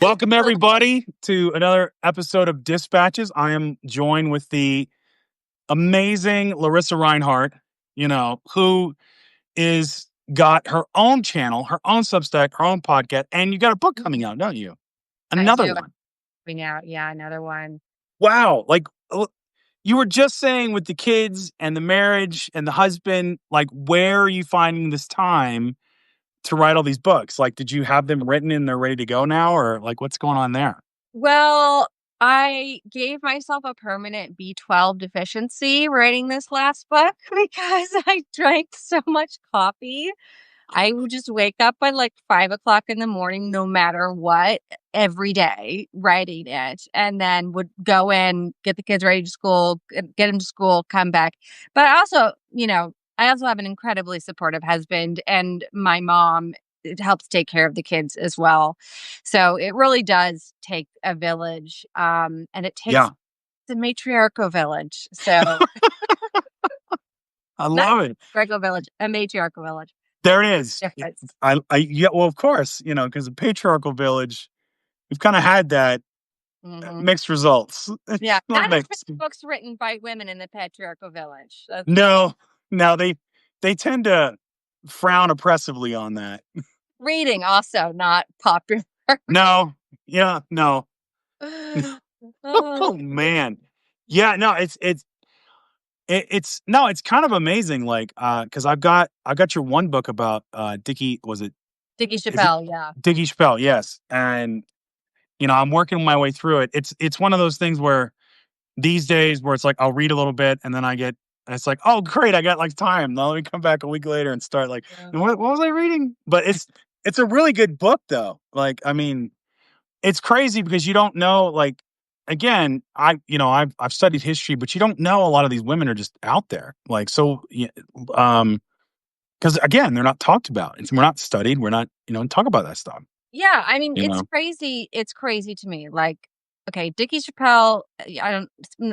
Welcome, everybody, to another episode of Dispatches. I am joined with the amazing Larissa Reinhardt, who is got her own channel, her own Substack, her own podcast, and you got a book coming out, don't you? I Another do. one. Coming out. Yeah, another one. Wow. You were just saying with the kids and the marriage and the husband, like, where are you finding this time to write all these books? Like, did you have them written and they're ready to go now, or like, what's going on there? Well, I gave myself a permanent B12 deficiency writing this last book because I drank so much coffee. I would just wake up at like 5 o'clock in the morning, no matter what, every day, writing it, and then would go in, get the kids ready to school, get them to school, come back. But I also have an incredibly supportive husband, and my mom it helps take care of the kids as well. So it really does take a village, and it takes Yeah, the matriarchal village. So I not love it. matriarchal village, a matriarchal village. There it is. Difference. Yeah, well, of course, because the patriarchal village, we've kind of had that Hmm. mixed results. Yeah, Not not as mixed. many books written by women in the patriarchal village. No, no, they tend to frown oppressively on that. Reading also not popular. No, yeah, no. Oh Oh, man, yeah, no, it's no, it's kind of amazing. Like, because I got your one book about Dickie. Was it? Dickie Is it Chappelle, yeah. Dickie Chappelle? Yes, and I'm working my way through it. It's one of those things where these days where it's like I'll read a little bit and then and it's like, oh great, I got like time. Now let me come back a week later and start like, Yeah. what was I reading? But it's a really good book though. Like, I mean, it's crazy because you don't know, like, again, I've studied history, but you don't know a lot of these women are just out there. Like, so um because again, they're not talked about. We're not studied. We're not, talk about that stuff. Yeah, I mean, You it's know. crazy. It's crazy to me. Like, okay, Dickie Chappelle, I don't,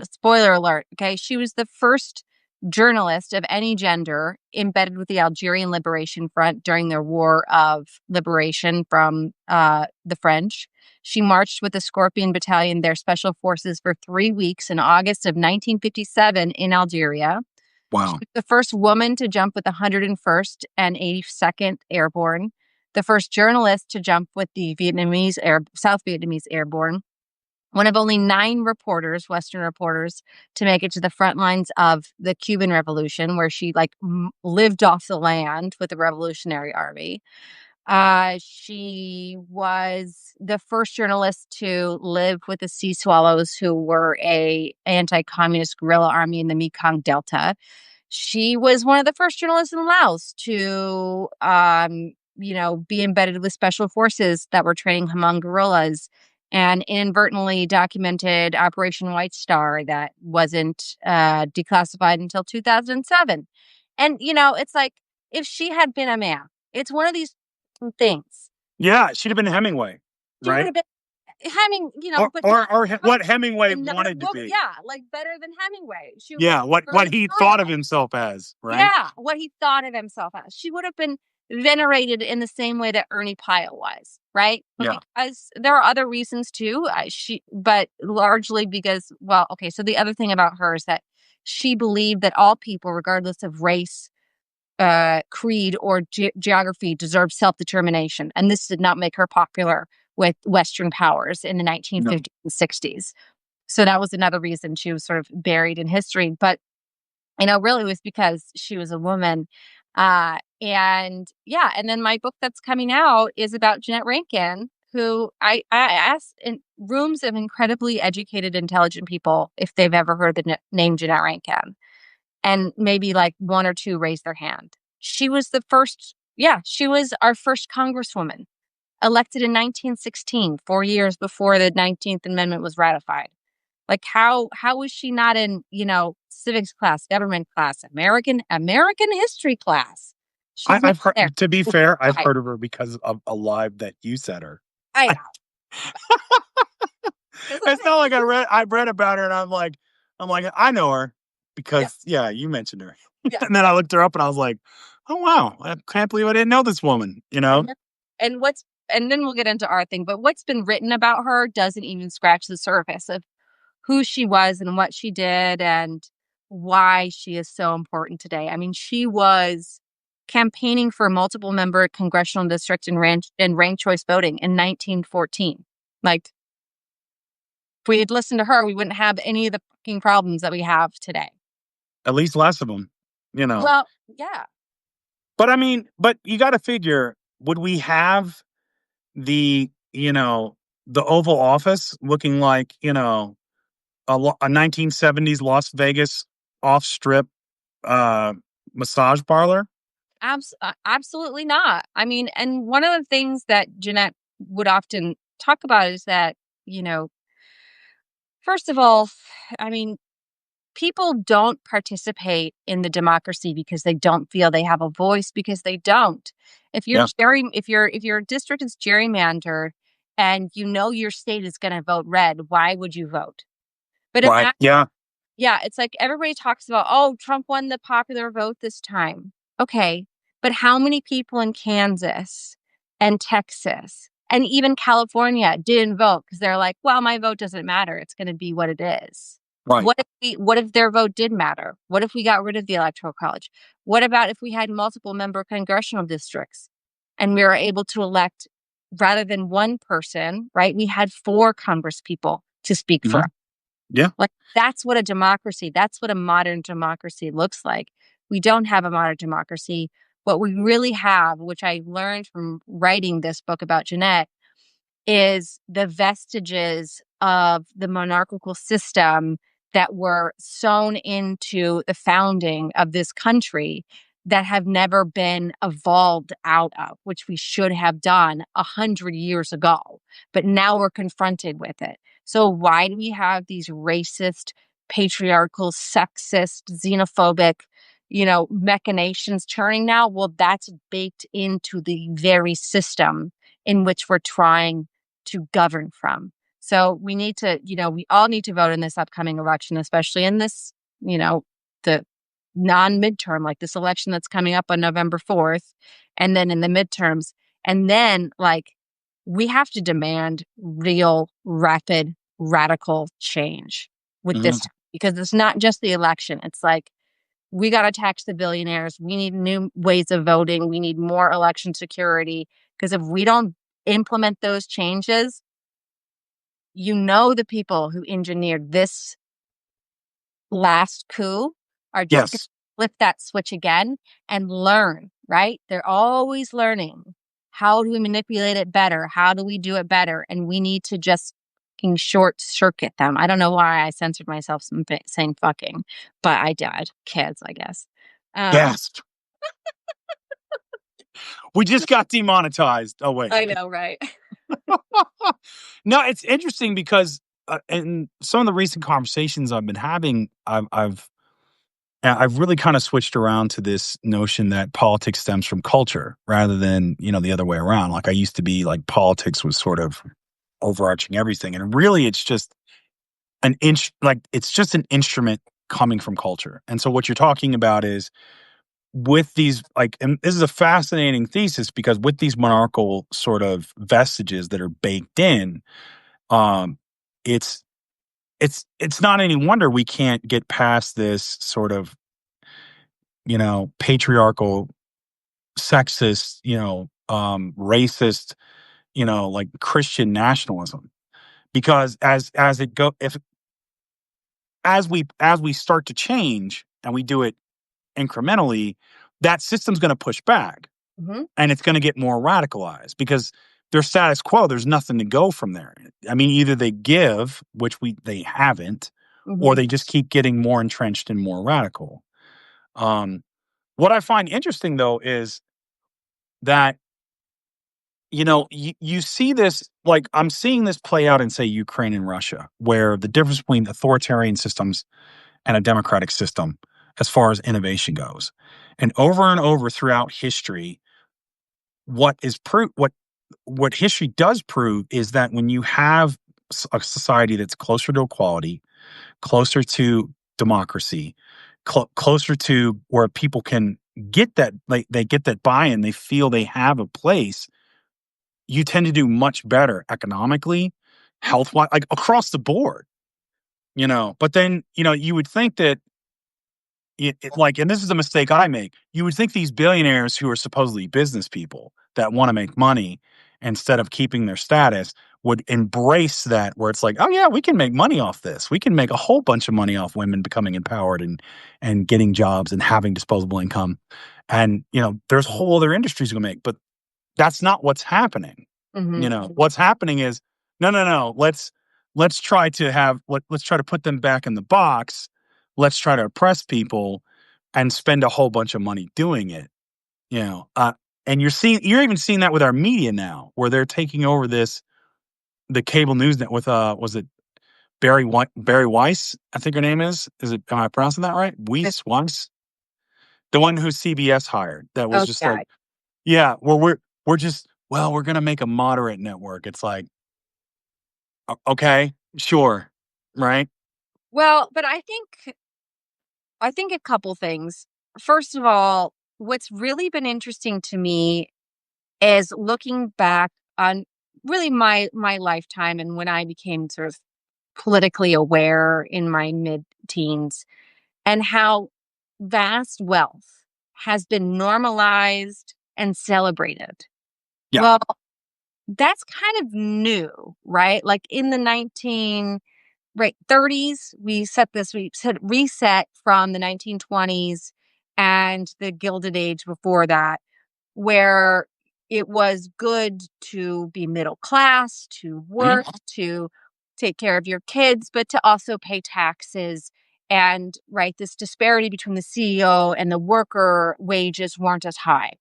spoiler alert, okay, she was the first journalist of any gender embedded with the Algerian Liberation Front during their war of liberation from the French. She marched with the Scorpion Battalion, their special forces, for 3 weeks in August of 1957 in Algeria. She Wow. was the first woman to jump with the 101st and 82nd Airborne, the first journalist to jump with the South Vietnamese Airborne, one of only 9 reporters, Western reporters, to make it to the front lines of the Cuban Revolution, where she lived off the land with the Revolutionary Army. She was the first journalist to live with the Sea Swallows, who were a anti-communist guerrilla army in the Mekong Delta. She was one of the first journalists in Laos to, be embedded with special forces that were training Hmong guerrillas, and inadvertently documented Operation White Star that wasn't declassified until 2007. And, it's like, if she had been a man, it's one of these things. Yeah, she'd have been Hemingway, She would right? have been Heming, Or but or or what Hemingway another wanted to book, be. yeah, like better than Hemingway. She would Yeah, what very he thought of brilliant. himself as, right? Yeah, what he thought of himself as. She would have been venerated in the same way that Ernie Pyle was, right? But Yeah. because there are other reasons too, but largely because, well, okay, so the other thing about her is that she believed that all people, regardless of race, creed, or geography, deserve self-determination. And this did not make her popular with Western powers in the No. 1950s and 60s. So that was another reason she was sort of buried in history. But really it was because she was a woman. And yeah, and then my book that's coming out is about Jeanette Rankin, who I asked in rooms of incredibly educated, intelligent people if they've ever heard the name Jeanette Rankin. And maybe like one or two raised their hand. She was she was our first congresswoman, elected in 1916, 4 years before the 19th Amendment was ratified. Like, how was she not in, civics class, government class, American history class? She's not I've heard. there. To be fair, I've Right. heard of her because of a live that you said her. I I, know. It's it's not like I read about her and I'm like I know her yeah, because yeah, you mentioned her, yeah. and then I looked her up and I was like, oh wow, I can't believe I didn't know this woman. I know. And what's and then we'll get into our thing, but what's been written about her doesn't even scratch the surface of who she was and what she did and why she is so important today. I mean, she was campaigning for multiple member congressional district and ranked choice voting in 1914. Like, if we had listened to her, we wouldn't have any of the fucking problems that we have today. At least less of them, you know. Well, yeah, But I mean, but you got to figure, would we have the, the Oval Office looking like, a 1970s Las Vegas off strip uh, massage parlor? absolutely not. I mean, and one of the things that Jeanette would often talk about is that, you know, first of all, I mean, people don't participate in the democracy because they don't feel they have a voice because they don't. Yeah. If your district is gerrymandered and you know your state is going to vote red, why would you vote? But Right. Yeah. yeah, it's like everybody talks about, oh, Trump won the popular vote this time. Okay. But how many people in Kansas and Texas and even California didn't vote because they're like, well, my vote doesn't matter. It's going to be what it is. Right. What if their vote did matter? What if we got rid of the electoral college? What about if we had multiple member congressional districts and we were able to elect rather than one person, right? We had 4 Congress people to speak for Hmm. us. Yeah. Like, that's what a modern democracy looks like. We don't have a modern democracy. What we really have, which I learned from writing this book about Jeanette, is the vestiges of the monarchical system that were sewn into the founding of this country that have never been evolved out of, which we should have done 100 years ago. But now we're confronted with it. So why do we have these racist, patriarchal, sexist, xenophobic, machinations churning now? Well, that's baked into the very system in which we're trying to govern from. So we need to, we all need to vote in this upcoming election, especially in this, the non midterm, like this election that's coming up on November 4th, and then in the midterms. And then, like, we have to demand real, rapid, radical change with Hmm. this because it's not just the election. It's like, we got to tax the billionaires. We need new ways of voting. We need more election security. Because if we don't implement those changes, the people who engineered this last coup are just going to Yes. flip that switch again and learn, right? They're always learning. How do we manipulate it better? How do we do it better? And we need to just fucking short circuit them. I don't know why I censored myself from saying fucking, but I did. Kids, I guess. Um, Yes. We just got demonetized. Oh, wait. I know, right? No, it's interesting because in some of the recent conversations I've been having, I've really kind of switched around to this notion that politics stems from culture rather than, the other way around. Like I used to be like politics was sort of overarching everything. And really it's just it's just an instrument coming from culture. And so what you're talking about is with these and this is a fascinating thesis because with these monarchical sort of vestiges that are baked in, um, it's it's not any wonder we can't get past this sort of, patriarchal, sexist, racist, like Christian nationalism. Because as it go if as we start to change and we do it incrementally, that system's going to push back Hmm. and it's going to get more radicalized because their status quo, there's nothing to go from there. I mean, either they give, which they haven't, or Hmm. they just keep getting more entrenched and more radical. Um, what I find interesting though is that you see this, like I'm seeing this play out in say Ukraine and Russia, where the difference between authoritarian systems and a democratic system as far as innovation goes. And over throughout history, what is what history does prove is that when you have a society that's closer to equality, closer to democracy, closer to where people can get that, like they get that buy-in, they feel they have a place, you tend to do much better economically, health wise, like across the board, you know. But then, you know, you would think that like, and this is a mistake I make, you would think these billionaires who are supposedly business people that want to make money instead of keeping their status would embrace that, where it's like, oh yeah, we can make money off this. We can make a whole bunch of money off women becoming empowered and getting jobs and having disposable income. And, you know, there's whole other industries we can make, but that's not what's happening. You Mhm. know, what's happening is, no, no, no, let's try to let's try to put them back in the box. Let's try to oppress people and spend a whole bunch of money doing it. You know, and you're even seeing that with our media now, where they're taking over the cable news net with was it Barry Weiss? I think her name is. Is it? Am I pronouncing that right? Weiss, the one who CBS hired. That was Oh, just like, God. yeah, we're just, well, we're gonna make a moderate network. It's like, okay, sure, right? Well, but I think a couple things. First of all, what's really been interesting to me is looking back on really my lifetime and when I became sort of politically aware in my mid-teens, and how vast wealth has been normalized and celebrated. Yeah. Well, that's kind of new, right? Like in the 19 right 30s, we set reset from the 1920s and the Gilded Age before that, where it was good to be middle class, to Mhm. work, to take care of your kids, but to also pay taxes. And right, this disparity between the CEO and the worker wages weren't as high.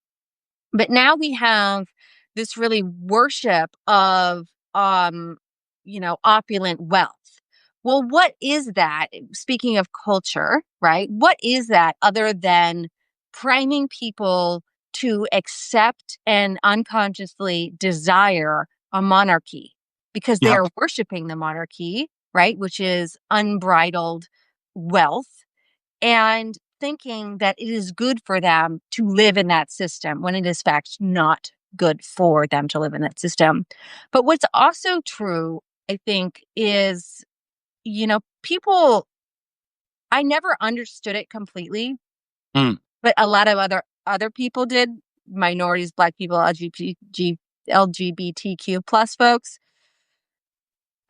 But now we have this really worship of, um, opulent wealth. Well, what is that? Speaking of culture, right? What is that other than priming people to accept and unconsciously desire a monarchy because they Yeah. are worshiping the monarchy, right? Which is unbridled wealth, and thinking that it is good for them to live in that system when it is fact not good for them to live in that system. But what's also true, I think, is, people, I never understood it completely, Mm. but a lot of other people did, minorities, black people, LGBTQ plus folks.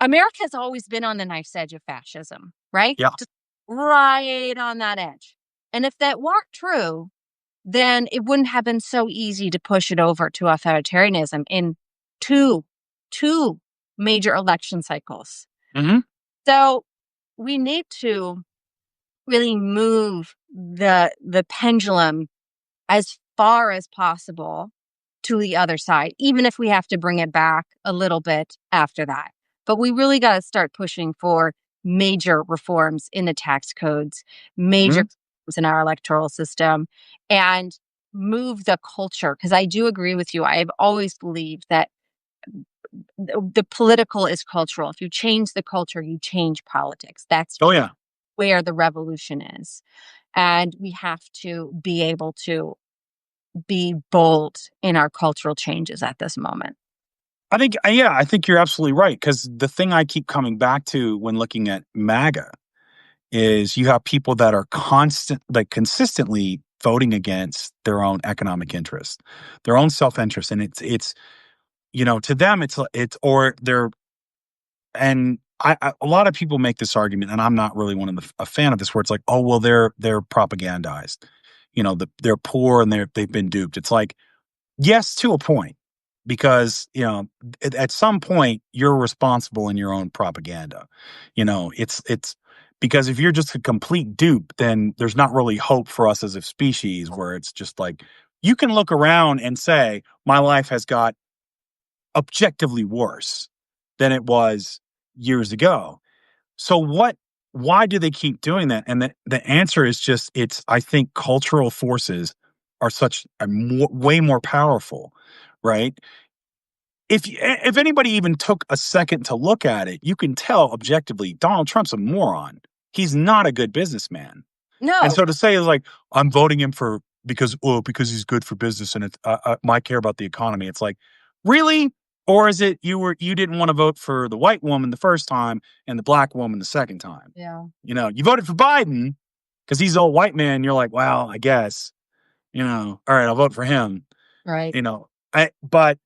America has always been on the knife's edge of fascism, right? Yeah. Just right on that edge. And if that weren't true, then it wouldn't have been so easy to push it over to authoritarianism in two two major election cycles. Hmm. So we need to really move the pendulum as far as possible to the other side, even if we have to bring it back a little bit after that. But we really got to start pushing for major reforms in the tax codes, major Hmm. reforms in our electoral system, and move the culture. Because I do agree with you. I have always believed that the political is cultural. If you change the culture, you change politics. That's Oh yeah. where the revolution is. And we have to be able to be bold in our cultural changes at this moment. I think, yeah, I think you're absolutely right. Because the thing I keep coming back to when looking at MAGA is you have people that are consistently voting against their own economic interest, their own self interest, and it's you know, to them it's or they're, and a lot of people make this argument, and I'm not really one of a fan of this, where it's like, oh well, they're propagandized, you know, they're poor and they've been duped. It's like, yes, to a point, because, you know, at some point you're responsible in your own propaganda. You know, it's because if you're just a complete dupe, then there's not really hope for us as a species, where it's just like, you can look around and say my life has got objectively worse than it was years ago. So why do they keep doing that? And the answer is just, it's, I think cultural forces are way more powerful, right? If anybody even took a second to look at it, you can tell objectively Donald Trump's a moron. He's not a good businessman. And No, so to say is like, I'm voting him for because he's good for business and it's I care about the economy. It's like, really? Or is it you didn't wanna vote for the white woman the first time and the black woman the second time? Yeah. You know, you voted for Biden because he's all white man, you're like, "Well, I guess, alright, I'll vote for him." Right. You know, but,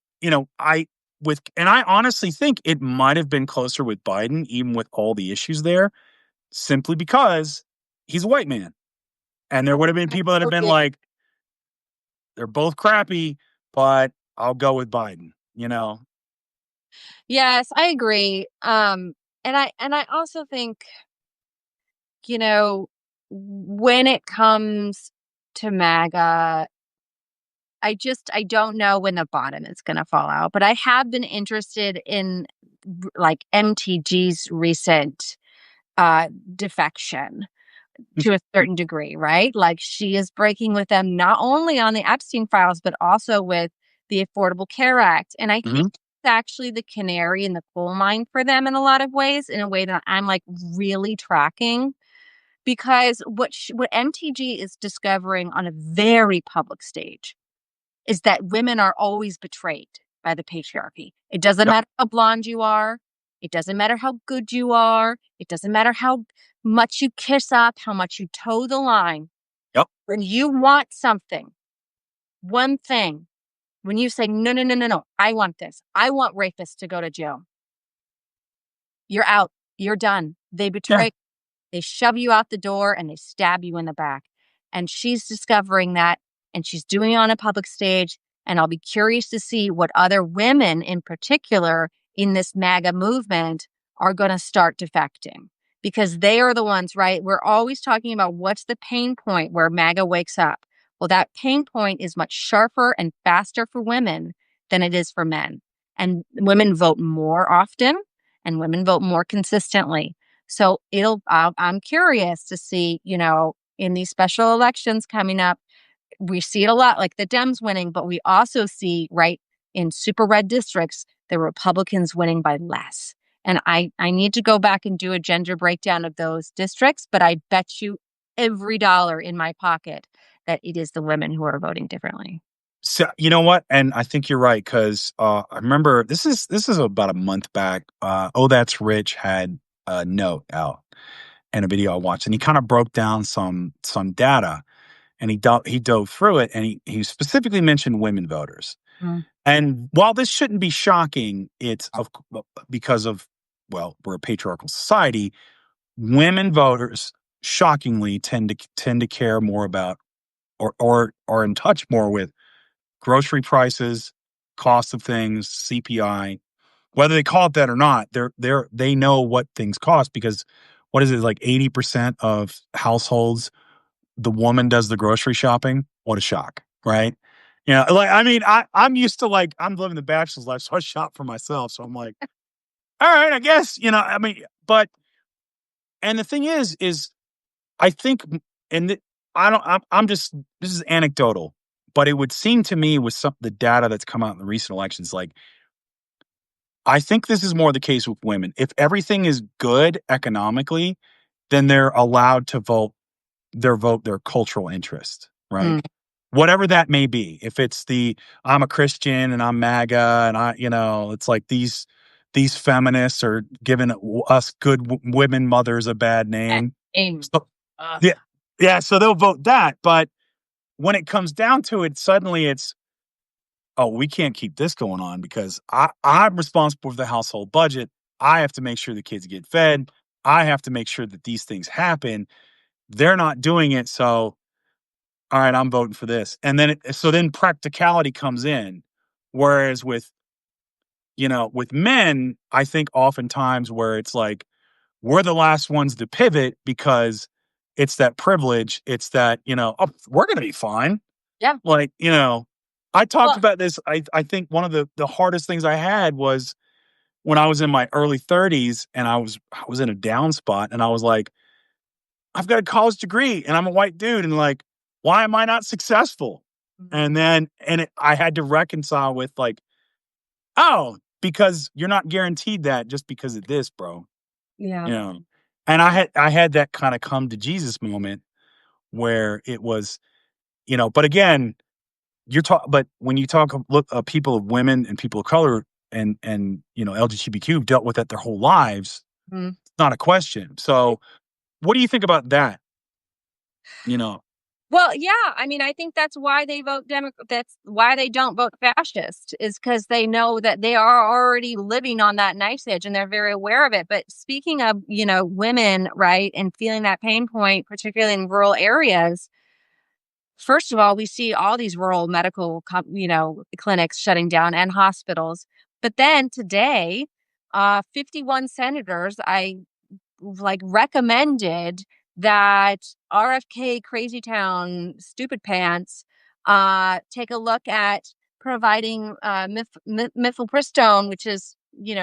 I honestly think it might have been closer with Biden even with all the issues there, simply because he's a white man, and there would have been I people that have been totally like, "They're both crappy, but I'll go with Biden," you know? Yes, I agree. And I also think, you know, when it comes to MAGA, I don't know when the bottom is gonna fall out, but I have been interested in like MTG's recent defection to a certain degree, right? Like she is breaking with them not only on the Epstein files, but also with the Affordable Care Act. And I think Mhm, it's actually the canary in the coal mine for them in a lot of ways, in a way that I'm like really tracking. Because what MTG is discovering on a very public stage is that women are always betrayed by the patriarchy. It doesn't yep, matter how blonde you are. It doesn't matter how good you are. It doesn't matter how much you kiss up, how much you toe the line. yep, When you want something, one thing, when you say, no, no, no, no, no, I want this. I want rapists to go to jail. You're out. You're done. They yeah. betray. They shove you out the door and they stab you in the back. And she's discovering that and she's doing it on a public stage. And I'll be curious to see what other women in particular in this MAGA movement are going to start defecting because they are the ones, right? We're always talking about what's the pain point where MAGA wakes up. Well, that pain point is much sharper and faster for women than it is for men. And women vote more often and women vote more consistently. So I'm curious to see, in these special elections coming up, we see it a lot, like the Dems winning, but we also see, right, in super red districts, the Republicans winning by less. And I need to go back and do a gender breakdown of those districts, but I bet you every dollar in my pocket that it is the women who are voting differently. So, you know what? And I think you're right because I remember this is about a month back. Oh, That's Rich had a note out and a video I watched, and he kind of broke down some data, and he dove through it, and he specifically mentioned women voters. Mm, And while this shouldn't be shocking, it's because of we're a patriarchal society. Women voters shockingly tend to care more about or are in touch more with grocery prices, cost of things, CPI, whether they call it that or not, they know what things cost because what is it like 80% of households the woman does the grocery shopping? What a shock, right? Like I mean, I'm used to like I'm living the bachelor's life, so I shop for myself. So I'm like, all right, I guess, I mean, but and the thing is I think and I don't I'm just this is anecdotal, but it would seem to me with some the data that's come out in the recent elections, like I think this is more the case with women. If everything is good economically, then they're allowed to vote their cultural interest, right? mm, Whatever that may be. If it's I'm a Christian and I'm MAGA and it's like these feminists are giving us good women mothers a bad eh, name. aim. So, Uh, yeah, yeah. So they'll vote that. But when it comes down to it, suddenly it's we can't keep this going on because I'm responsible for the household budget. I have to make sure the kids get fed. I have to make sure that these things happen. They're not doing it, so all right, I'm voting for this. And then so then practicality comes in. Whereas with men, I think oftentimes where it's like we're the last ones to pivot because it's that privilege. It's that, oh, we're gonna be fine. yeah. Like, I talked Well, about this. I think one of the hardest things I had was when I was in my early 30s and I was in a down spot and I was like, I've got a college degree and I'm a white dude and like, why am I not successful? mm, And then I had to reconcile with like, oh, because you're not guaranteed that just because of this, bro. yeah. You know. And I had that kind of come to Jesus moment where it was, but again, but when you talk look people of women and people of color, and LGBTQ have dealt with that their whole lives. Mm. It's not a question. So, what do you think about that? You know, Well, yeah, I mean, I think that's why they that's why they don't vote fascist, is because they know that they are already living on that knife's edge and they're very aware of it. But speaking of, women, right, and feeling that pain point, particularly in rural areas, first of all, we see all these rural medical, clinics shutting down and hospitals. But then today, 51 senators, recommended that RFK Crazy Town Stupid Pants take a look at providing mifepristone, which is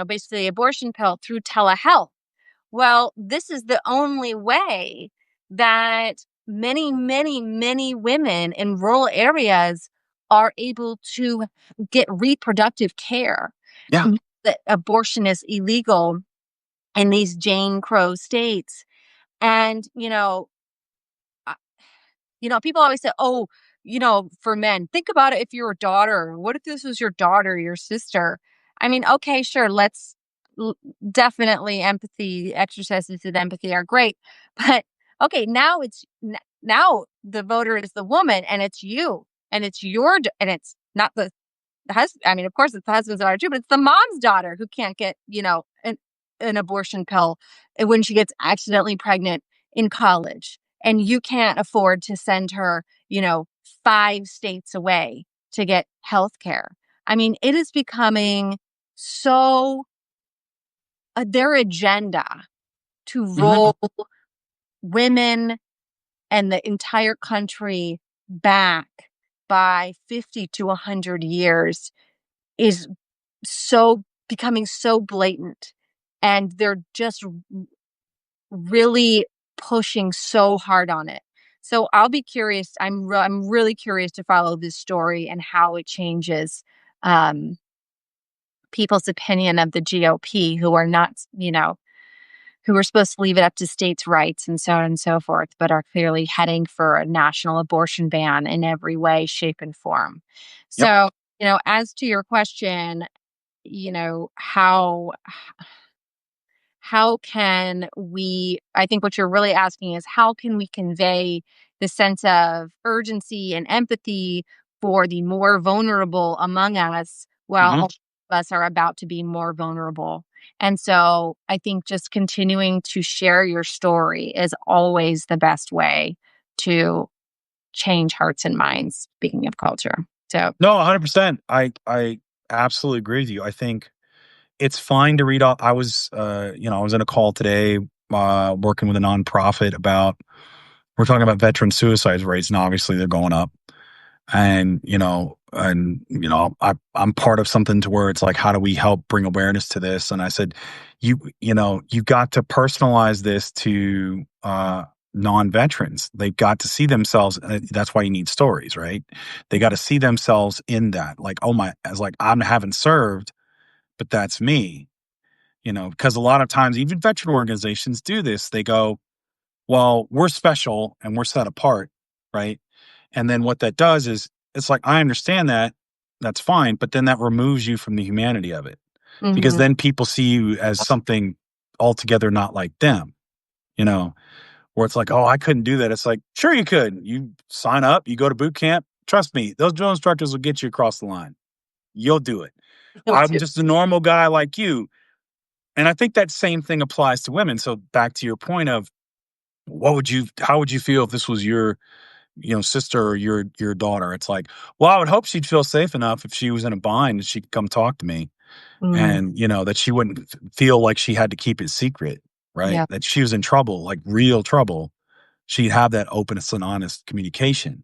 basically abortion pill, through telehealth. Well, this is the only way that many, many, many women in rural areas are able to get reproductive care. yeah, That abortion is illegal in these Jane Crow states. And, people always say, oh, for men, think about it if you're a daughter. What if this was your daughter, your sister? I mean, okay, sure, l- definitely empathy, exercises of empathy are great. But okay, now the voter is the woman and it's you and it's and it's not the husband. I mean, of course, it's the husband's daughter too, but it's the mom's daughter who can't get, an abortion pill when she gets accidentally pregnant in college. And you can't afford to send her, 5 states away to get health care. I mean, it is becoming so their agenda to hmm roll women and the entire country back by 50 to 100 years is so becoming so blatant, and they're just really pushing so hard on it. So I'll be curious. I'm really curious to follow this story and how it changes um, people's opinion of the GOP, who are not, who are supposed to leave it up to states' rights and so on and so forth, but are clearly heading for a national abortion ban in every way, shape, and form. yep, So, as to your question, you know, how can we I think what you're really asking is how can we convey the sense of urgency and empathy for the more vulnerable among us while hmm all of us are about to be more vulnerable. And so I think just continuing to share your story is always the best way to change hearts and minds, speaking of culture. So, no, 100%. I absolutely agree with you. I think it's fine to read off. I was in a call today, working with a nonprofit about. We're talking about veteran suicide rates, and obviously they're going up. I'm part of something to where it's like, how do we help bring awareness to this? And I said, you got to personalize this to non-veterans. They've got to see themselves. That's why you need stories, right? They got to see themselves in that. Like, oh my, as like I haven't served, but that's me. Because a lot of times, even veteran organizations do this. They go, well, we're special and we're set apart, right? And then what that does is it's like, I understand that. That's fine. But then that removes you from the humanity of it because mhm, then people see you as something altogether not like them, you know, where it's like, oh, I couldn't do that. It's like, sure, you could. You sign up, you go to boot camp. Trust me, those drill instructors will get you across the line. You'll do it. you'll I'm do. just a normal guy like you. And I think that same thing applies to women. So back to your point of how would you feel if this was your sister or your daughter? It's like, well, I would hope she'd feel safe enough if she was in a bind and she could come talk to me, Mm, and that she wouldn't feel like she had to keep it secret, right? yeah. That she was in trouble, like real trouble. She'd have that openness and honest communication,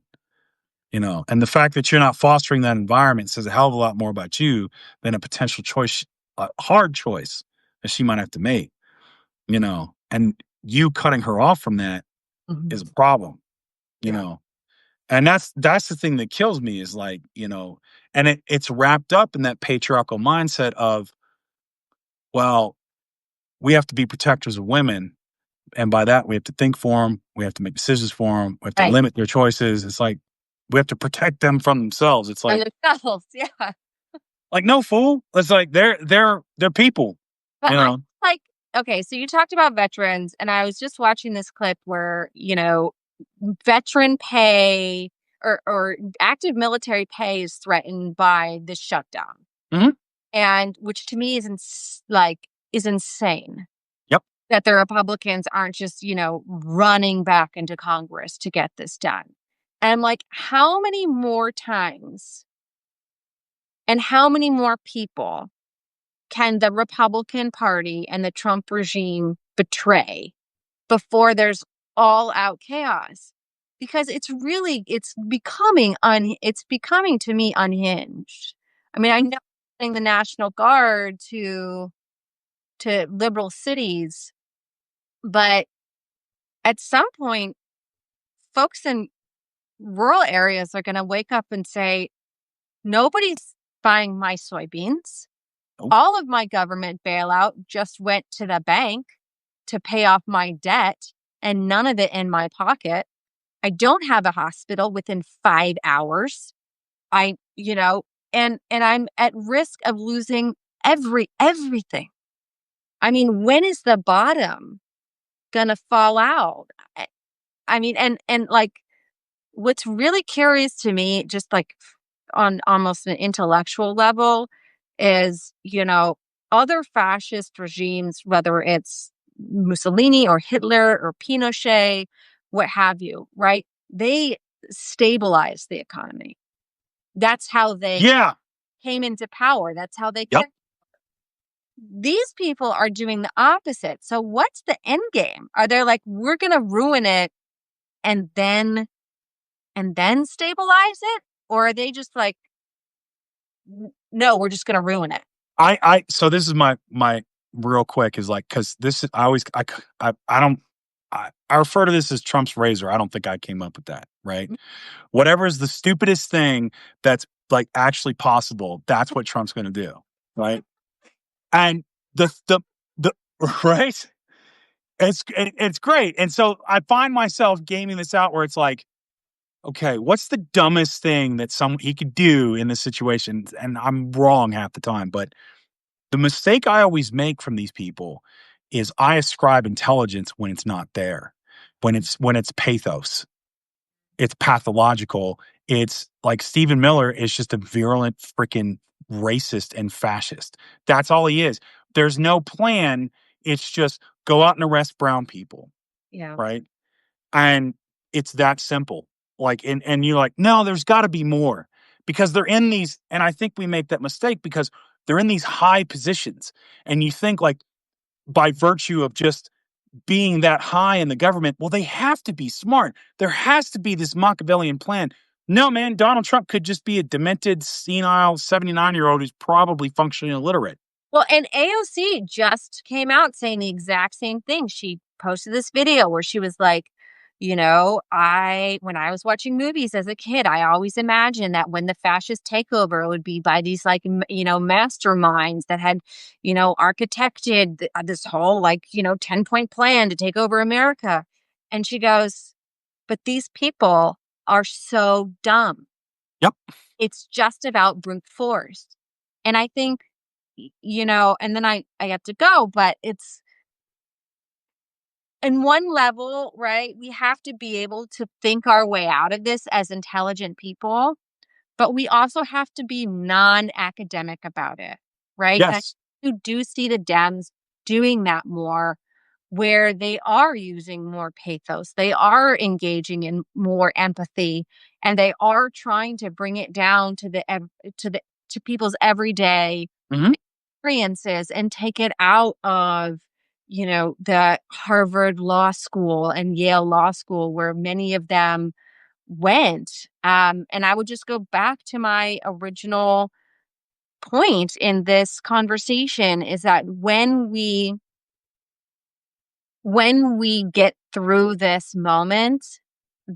and the fact that you're not fostering that environment says a hell of a lot more about you than a potential choice, a hard choice that she might have to make, and you cutting her off from that Mhm. is a problem, you Yeah. know. And that's the thing that kills me is like, and it's wrapped up in that patriarchal mindset of, well, we have to be protectors of women. And by that, we have to think for them. We have to make decisions for them. We have to Right. limit their choices. It's like we have to protect them from themselves. It's And like, themselves, yeah. Like, no, fool. It's like they're people, But you I know? like okay, so you talked about veterans, and I was just watching this clip where, veteran pay or active military pay is threatened by this shutdown. Mhm. And which to me is insane Yep. that the Republicans aren't just, running back into Congress to get this done. And I'm like, how many more times and how many more people can the Republican Party and the Trump regime betray before there's all out chaos? Because it's becoming to me unhinged. I mean, I know sending the National Guard to liberal cities, but at some point, folks in rural areas are going to wake up and say, nobody's buying my soybeans. Nope. All of my government bailout just went to the bank to pay off my debt and none of it in my pocket. I don't have a hospital within 5 hours. I, you know, and I'm at risk of losing everything. I mean, when is the bottom gonna fall out? I I mean, and like what's really curious to me, just like on almost an intellectual level, is, other fascist regimes, whether it's Mussolini or Hitler or Pinochet, what have you, right? They stabilize the economy. That's how they Yeah. came into power. That's how they Yep. kept. These people are doing the opposite. So what's the end game? Are they like, we're gonna ruin it and then stabilize it? Or are they just like, no, we're just gonna ruin it? So this is my real quick is like, because this is I always I don't I refer to this as Trump's razor. I don't think I came up with that, right? Whatever is the stupidest thing that's like actually possible, that's what Trump's gonna do, right? And the right? It's great. And so I find myself gaming this out where it's like, okay, what's the dumbest thing that some he could do in this situation? And I'm wrong half the time, but the mistake I always make from these people is I ascribe intelligence when it's not there. When it's pathos. It's pathological. It's like Stephen Miller is just a virulent freaking racist and fascist. That's all he is. There's no plan. It's just go out and arrest brown people, Yeah. right? And it's that simple. Like, and you're like, no, there's got to be more because they're in these. And I think we make that mistake because they're in these high positions, and you think like by virtue of just being that high in the government, well, they have to be smart. There has to be this Machiavellian plan. No, man, Donald Trump could just be a demented, senile 79-year-old who's probably functionally illiterate. Well, and AOC just came out saying the exact same thing. She posted this video where she was like, when I was watching movies as a kid, I always imagined that when the fascist takeover, it would be by these like, masterminds that had, architected this whole like, 10-point plan to take over America. And she goes, but these people are so dumb. Yep. It's just about brute force. And I think, and then I have to go, but it's in one level, right? We have to be able to think our way out of this as intelligent people, but we also have to be non-academic about it, right? And Yes. you do see the Dems doing that more, where they are using more pathos, they are engaging in more empathy, and they are trying to bring it down to people's everyday Hmm. experiences and take it out of the Harvard Law School and Yale Law School where many of them went. And I would just go back to my original point in this conversation is that when we get through this moment,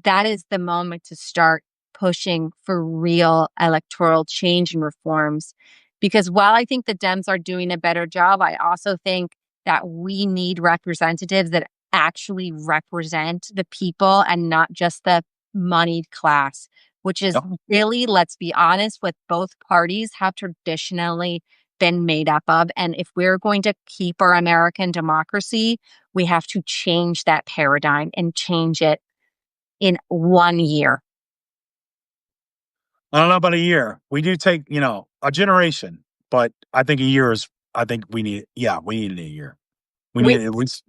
that is the moment to start pushing for real electoral change and reforms. Because while I think the Dems are doing a better job, I also think that we need representatives that actually represent the people and not just the moneyed class. which is Yep. really, let's be honest, what both parties have traditionally been made up of. And if we're going to keep our American democracy, we have to change that paradigm and change it in 1 year. I don't know about a year. We do take, a generation, but I think a year is I think we need a year. We We need at least.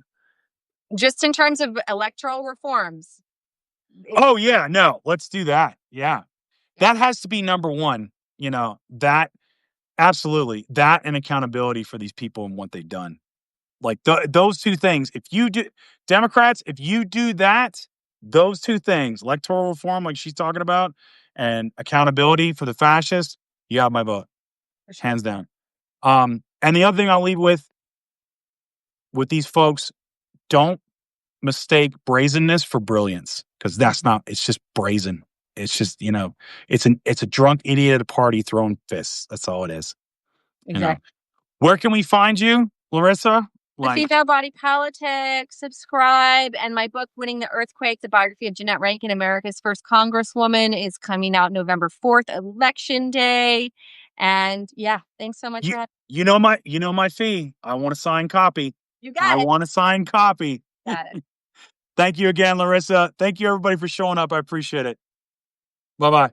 just in terms of electoral reforms. It, Oh, yeah, no, let's do that. Yeah. yeah, That has to be number 1, that absolutely. That and accountability for these people and what they've done. Like, those 2 things, if you do Democrats, if you do that, those 2 things, electoral reform like she's talking about, and accountability for the fascists, you have my vote, for sure. hands down. And the other thing I'll leave with these folks, don't mistake brazenness for brilliance, because that's Mhm. not it's just brazen. It's just, it's a drunk idiot at a party throwing fists. That's all it is, you know. Exactly. Where can we find you, Larissa? The Like, Female Body Politic, subscribe, and my book, Winning the Earthquake, the biography of Jeanette Rankin, America's First Congresswoman, is coming out November 4th, Election Day. And yeah, thanks so much you for having you know my fee. I want a signed copy. You I got it. want a signed copy. Got it. Thank you again, Larissa. Thank you everybody for showing up. I appreciate it. Bye-bye.